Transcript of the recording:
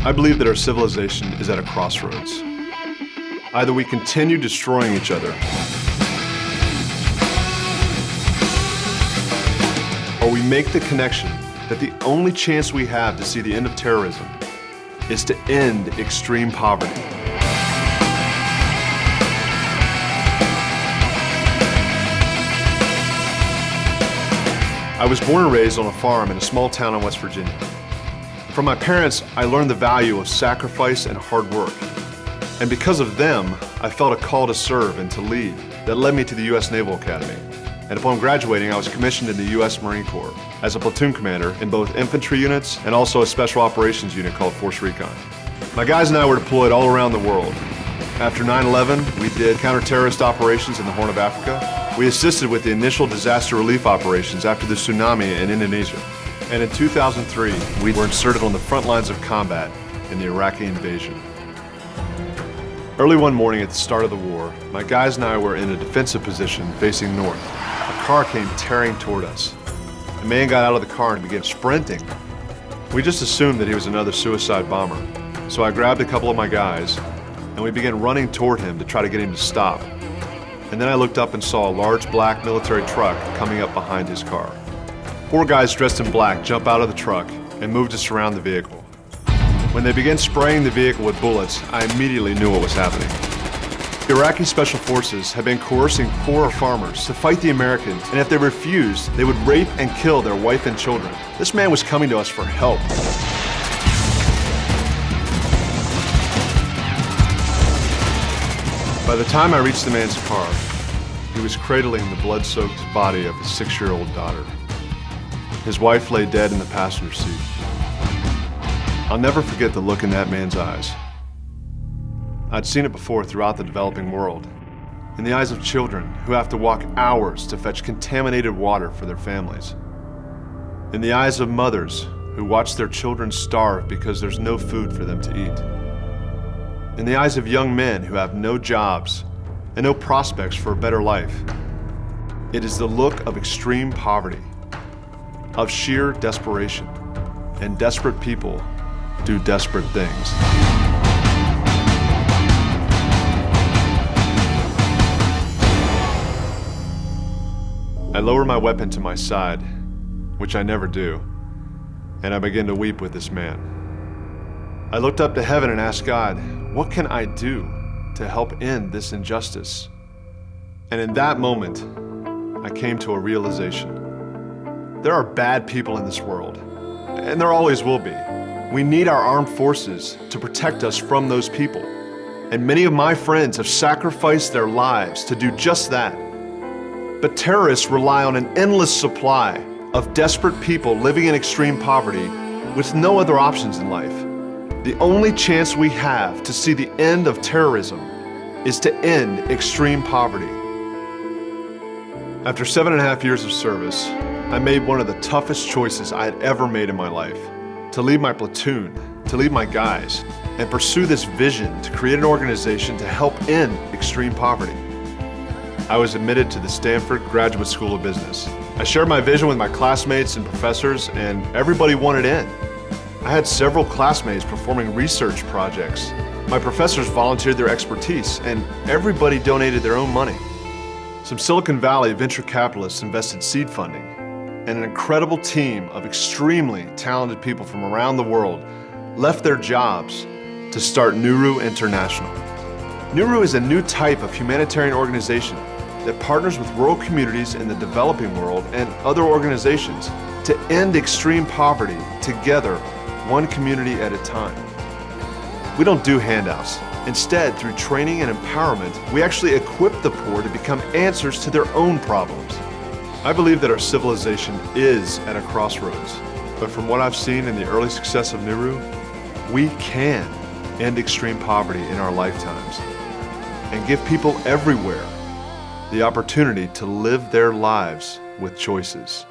I believe that our civilization is at a crossroads. Either we continue destroying each other, or we make the connection that the only chance we have to see the end of terrorism is to end extreme poverty. I was born and raised on a farm in a small town in West Virginia. From my parents, I learned the value of sacrifice and hard work. And because of them, I felt a call to serve and to lead that led me to the U.S. Naval Academy. And upon graduating, I was commissioned in the U.S. Marine Corps as a platoon commander in both infantry units and also a special operations unit called Force Recon. My guys and I were deployed all around the world. After 9/11, we did counter-terrorist operations in the Horn of Africa. We assisted with the initial disaster relief operations after the tsunami in Indonesia. And in 2003, we were inserted on the front lines of combat in the Iraqi invasion. Early one morning at the start of the war, my guys and I were in a defensive position facing north. A car came tearing toward us. A man got out of the car and began sprinting. We just assumed that he was another suicide bomber. So I grabbed a couple of my guys and we began running toward him to try to get him to stop. And then I looked up and saw a large black military truck coming up behind his car. 4 guys dressed in black jump out of the truck and move to surround the vehicle. When they began spraying the vehicle with bullets, I immediately knew what was happening. The Iraqi Special Forces had been coercing poor farmers to fight the Americans, and if they refused, they would rape and kill their wife and children. This man was coming to us for help. By the time I reached the man's car, he was cradling the blood-soaked body of his 6-year-old daughter. His wife lay dead in the passenger seat. I'll never forget the look in that man's eyes. I'd seen it before throughout the developing world, in the eyes of children who have to walk hours to fetch contaminated water for their families, in the eyes of mothers who watch their children starve because there's no food for them to eat, in the eyes of young men who have no jobs and no prospects for a better life. It is the look of extreme poverty, of sheer desperation, and desperate people do desperate things. I lower my weapon to my side, which I never do, and I begin to weep with this man. I looked up to heaven and asked God, what can I do to help end this injustice? And in that moment, I came to a realization. There are bad people in this world, and there always will be. We need our armed forces to protect us from those people. And many of my friends have sacrificed their lives to do just that. But terrorists rely on an endless supply of desperate people living in extreme poverty with no other options in life. The only chance we have to see the end of terrorism is to end extreme poverty. After 7.5 years of service, I made one of the toughest choices I had ever made in my life: to leave my platoon, to leave my guys, and pursue this vision to create an organization to help end extreme poverty. I was admitted to the Stanford Graduate School of Business. I shared my vision with my classmates and professors, and everybody wanted in. I had several classmates performing research projects. My professors volunteered their expertise, and everybody donated their own money. Some Silicon Valley venture capitalists invested seed funding, and an incredible team of extremely talented people from around the world left their jobs to start Nuru International. Nuru is a new type of humanitarian organization that partners with rural communities in the developing world and other organizations to end extreme poverty together, one community at a time. We don't do handouts. Instead, through training and empowerment, we actually equip the poor to become answers to their own problems. I believe that our civilization is at a crossroads, but from what I've seen in the early success of Nuru, we can end extreme poverty in our lifetimes and give people everywhere the opportunity to live their lives with choices.